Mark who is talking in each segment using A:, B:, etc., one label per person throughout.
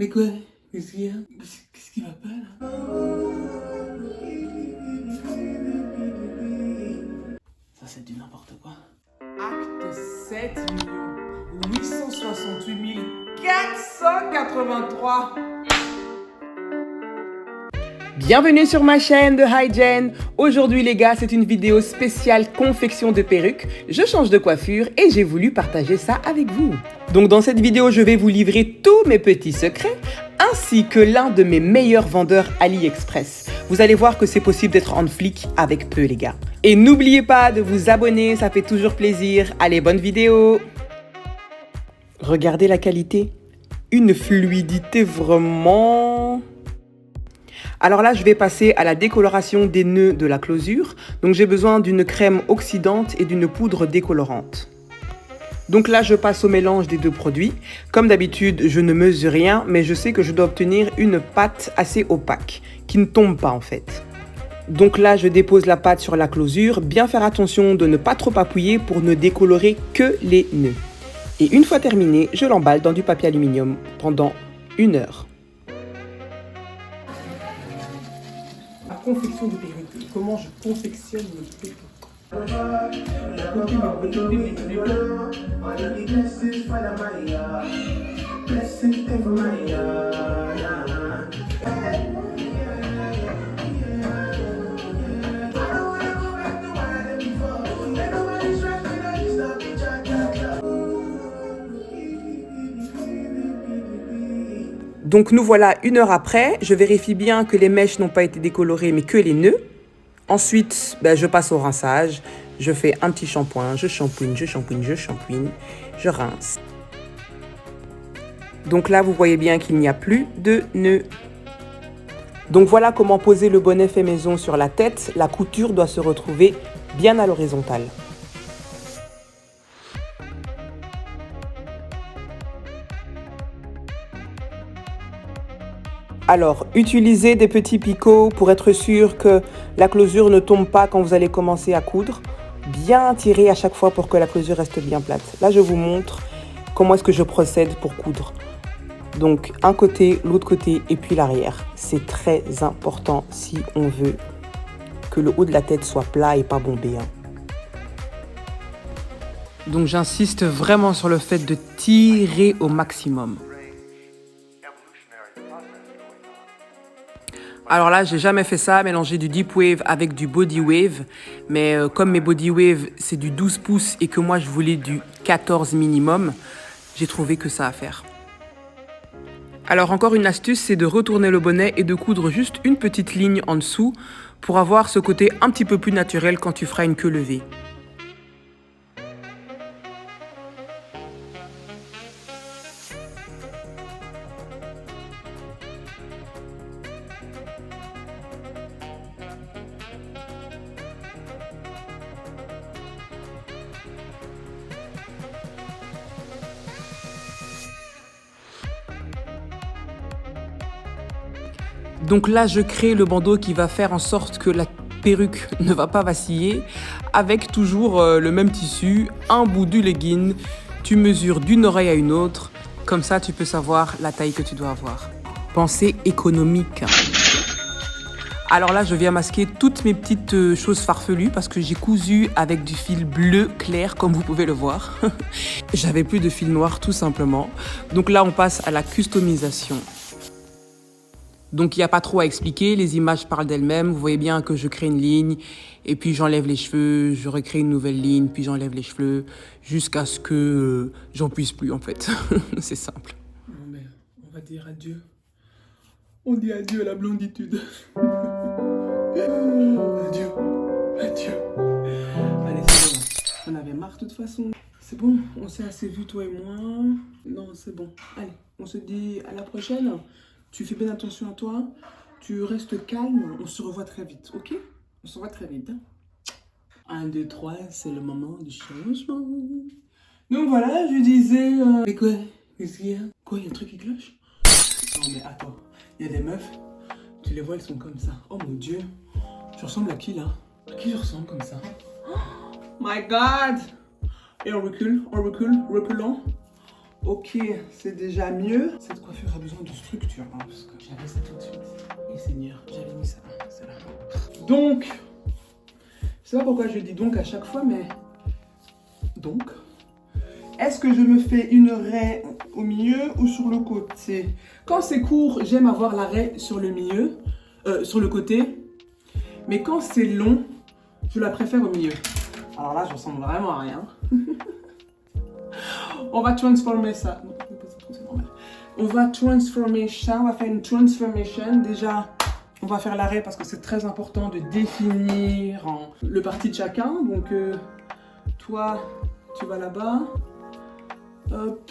A: Mais quoi? Qu'est-ce qu'il y a? Qu'est-ce qui va pas là? Ça c'est du n'importe quoi. Acte 7 868 483. Bienvenue sur ma chaîne de Hygen. Aujourd'hui les gars, c'est une vidéo spéciale confection de perruques. Je change de coiffure et j'ai voulu partager ça avec vous. Donc dans cette vidéo, je vais vous livrer tous mes petits secrets ainsi que l'un de mes meilleurs vendeurs AliExpress. Vous allez voir que c'est possible d'être en flic avec peu les gars. Et n'oubliez pas de vous abonner, ça fait toujours plaisir. Allez, bonne vidéo. Regardez la qualité. Une fluidité vraiment... Alors là, je vais passer à la décoloration des nœuds de la closure. Donc j'ai besoin d'une crème oxydante et d'une poudre décolorante. Donc là, je passe au mélange des deux produits. Comme d'habitude, je ne mesure rien, mais je sais que je dois obtenir une pâte assez opaque, qui ne tombe pas en fait. Donc là, je dépose la pâte sur la closure. Bien faire attention de ne pas trop appuyer pour ne décolorer que les nœuds. Et une fois terminé, je l'emballe dans du papier aluminium pendant 1 heure. La confection de perruques. Comment je confectionne mes perruques? Donc nous voilà 1 heure après, je vérifie bien que les mèches n'ont pas été décolorées mais que les nœuds. Ensuite, je passe au rinçage, je fais un petit shampoing, je shampouine, je rince. Donc là, vous voyez bien qu'il n'y a plus de nœuds. Donc voilà comment poser le bonnet fait maison sur la tête. La couture doit se retrouver bien à l'horizontale. Alors, utilisez des petits picots pour être sûr que la closure ne tombe pas quand vous allez commencer à coudre. Bien tirer à chaque fois pour que la closure reste bien plate. Là, je vous montre comment est-ce que je procède pour coudre. Donc, un côté, l'autre côté et puis l'arrière. C'est très important si on veut que le haut de la tête soit plat et pas bombé. Donc, j'insiste vraiment sur le fait de tirer au maximum. Alors là, j'ai jamais fait ça, mélanger du deep wave avec du body wave. Mais comme mes body wave, c'est du 12 pouces et que moi, je voulais du 14 minimum, j'ai trouvé que ça à faire. Alors encore une astuce, c'est de retourner le bonnet et de coudre juste une petite ligne en dessous pour avoir ce côté un petit peu plus naturel quand tu feras une queue levée. Donc là, je crée le bandeau qui va faire en sorte que la perruque ne va pas vaciller avec toujours le même tissu, un bout du legging. Tu mesures d'une oreille à une autre. Comme ça, tu peux savoir la taille que tu dois avoir. Pensée économique. Alors là, je viens masquer toutes mes petites choses farfelues parce que j'ai cousu avec du fil bleu clair, comme vous pouvez le voir. J'avais plus de fil noir, tout simplement. Donc là, on passe à la customisation. Donc, il n'y a pas trop à expliquer, les images parlent d'elles-mêmes. Vous voyez bien que je crée une ligne, et puis j'enlève les cheveux, je recrée une nouvelle ligne, puis j'enlève les cheveux, jusqu'à ce que j'en puisse plus, en fait. C'est simple. Non, mais on va dire adieu. On dit adieu à la blonditude. Adieu. Adieu. Allez, c'est bon. On avait marre, de toute façon. C'est bon, on s'est assez vu, toi et moi. Non, c'est bon. Allez, on se dit à la prochaine. Tu fais bien attention à toi, tu restes calme, on se revoit très vite, ok? On se revoit très vite. 1, 2, 3, c'est le moment du changement. Donc voilà, je disais... Mais quoi? Qu'est-ce qu'il y a? Quoi, il y a un truc qui cloche? Non mais attends, il y a des meufs, tu les vois, elles sont comme ça. Oh mon Dieu, je ressemble à qui là? À qui je ressemble comme ça? Oh my God! Et on recule, reculant. Ok, c'est déjà mieux. Cette coiffure a besoin de structure, hein, parce que j'avais ça tout de suite. Et Seigneur, j'avais mis ça, c'est là. Donc, je sais pas pourquoi je dis donc à chaque fois, mais donc, est-ce que je me fais une raie au milieu ou sur le côté? Quand c'est court, j'aime avoir la raie sur le milieu, sur le côté. Mais quand c'est long, je la préfère au milieu. Alors là, je ressemble vraiment à rien. On va transformer ça. Non, c'est normal. On va transformer ça. On va faire une transformation. Déjà, on va faire l'arrêt parce que c'est très important de définir le parti de chacun. Donc, toi, tu vas là-bas. Hop.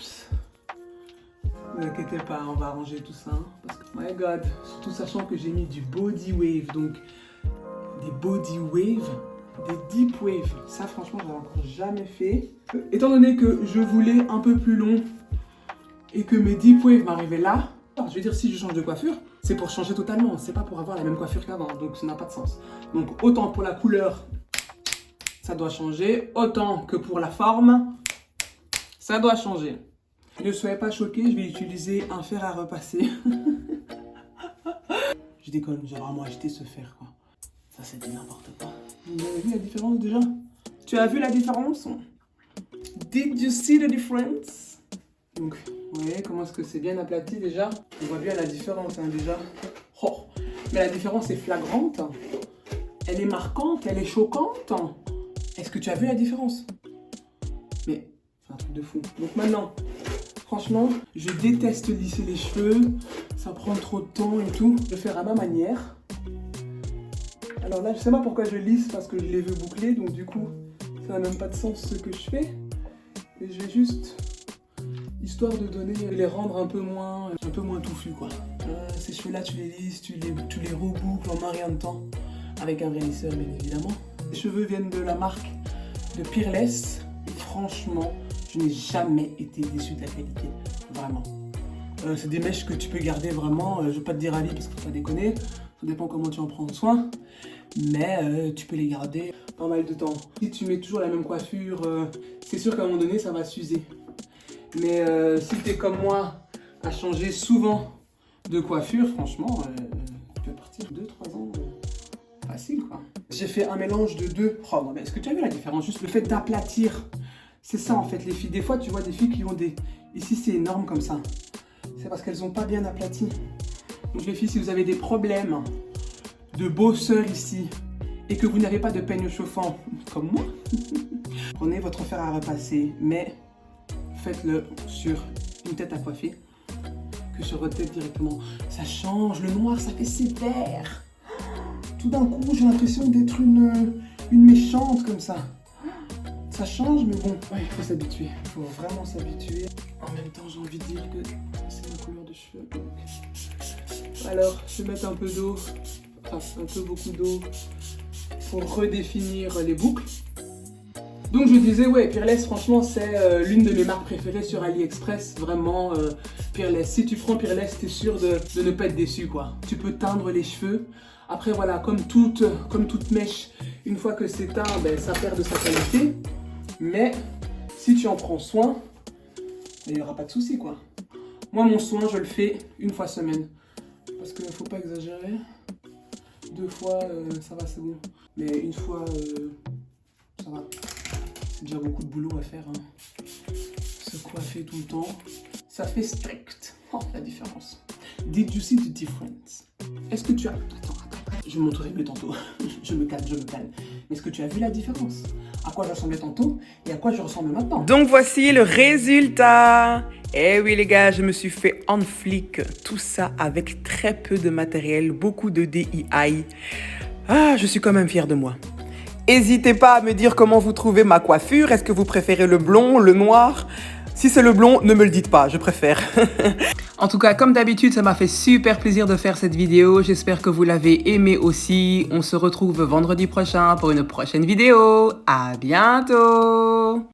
A: Ne vous inquiétez pas, on va arranger tout ça. Parce que, my God, surtout sachant que j'ai mis du body wave. Donc, des body waves. Des deep waves, ça franchement j'avais encore jamais fait. Étant donné que je voulais un peu plus long et que mes deep waves m'arrivaient là, alors, je veux dire si je change de coiffure, c'est pour changer totalement, c'est pas pour avoir la même coiffure qu'avant, donc ça n'a pas de sens. Donc autant pour la couleur, ça doit changer, autant que pour la forme, ça doit changer. Ne soyez pas choqués, je vais utiliser un fer à repasser. Je déconne, j'ai vraiment acheté ce fer quoi. Ça c'était n'importe quoi. Vous avez vu la différence déjà? Tu as vu la différence? Did you see the difference? Donc, vous voyez comment est-ce que c'est bien aplati déjà? On voit bien la différence hein, déjà. Oh, mais la différence est flagrante. Elle est marquante, elle est choquante. Est-ce que tu as vu la différence? Mais c'est un truc de fou. Donc maintenant, franchement, je déteste lisser les cheveux. Ça prend trop de temps et tout. Je vais faire à ma manière. Alors là, je sais pas pourquoi je lisse parce que je les veux boucler, donc du coup, ça n'a même pas de sens ce que je fais. Et je vais juste, histoire de les rendre un peu moins touffus quoi. Ces cheveux-là, tu les lisses, tu les reboucles en un rien de temps, avec un vrai lisseur bien évidemment. Les cheveux viennent de la marque de Peerless. Et franchement, je n'ai jamais été déçu de la qualité, vraiment. C'est des mèches que tu peux garder vraiment, je vais pas te dire à vie parce qu'il faut pas déconner. Ça dépend comment tu en prends soin, mais tu peux les garder pas mal de temps. Si tu mets toujours la même coiffure, c'est sûr qu'à un moment donné, ça va s'user. Mais si tu es comme moi, à changer souvent de coiffure, franchement, tu peux partir 2-3 ans facile, quoi. J'ai fait un mélange de deux. Oh non, mais est-ce que tu as vu la différence? Juste le fait d'aplatir. C'est ça, en fait, les filles. Des fois, tu vois des filles qui ont des... Ici, c'est énorme comme ça. C'est parce qu'elles n'ont pas bien aplati. Donc les filles, si vous avez des problèmes de bosseur ici et que vous n'avez pas de peigne chauffant comme moi, prenez votre fer à repasser, mais faites-le sur une tête à coiffer que sur votre tête directement. Ça change, le noir, ça fait sévère. Tout d'un coup, j'ai l'impression d'être une méchante comme ça. Ça change, mais bon, ouais, il faut s'habituer. Il faut vraiment s'habituer. En même temps, j'ai envie de dire que c'est ma couleur de cheveux. Donc. Alors, je vais mettre un peu d'eau, enfin un peu beaucoup d'eau, pour redéfinir les boucles. Donc je disais, ouais, Peerless, franchement, c'est l'une de mes marques préférées sur AliExpress. Vraiment, Peerless. Si tu prends Peerless, t'es sûr de ne pas être déçu, quoi. Tu peux teindre les cheveux. Après, voilà, comme toute mèche, une fois que c'est teint, ben, ça perd de sa qualité. Mais si tu en prends soin, il n'y aura pas de souci, quoi. Moi, mon soin, je le fais une fois semaine. Parce qu'il ne faut pas exagérer. 2 fois, ça va, c'est bon. Mais une fois, ça va. C'est déjà beaucoup de boulot à faire. Hein. Se coiffer tout le temps. Ça fait strict. Oh, la différence. Did you see the difference? Est-ce que tu as... Attends. Je vais montrer mieux tantôt. je me calme. Mais est-ce que tu as vu la différence? À quoi je ressemblais tantôt et à quoi je ressemble maintenant? Donc voici le résultat. Eh oui les gars, je me suis fait en flic. Tout ça avec très peu de matériel, beaucoup de DIY. Ah, je suis quand même fière de moi. N'hésitez pas à me dire comment vous trouvez ma coiffure. Est-ce que vous préférez le blond, le noir? Si c'est le blond, ne me le dites pas, je préfère. En tout cas, comme d'habitude, ça m'a fait super plaisir de faire cette vidéo. J'espère que vous l'avez aimé aussi. On se retrouve vendredi prochain pour une prochaine vidéo. À bientôt!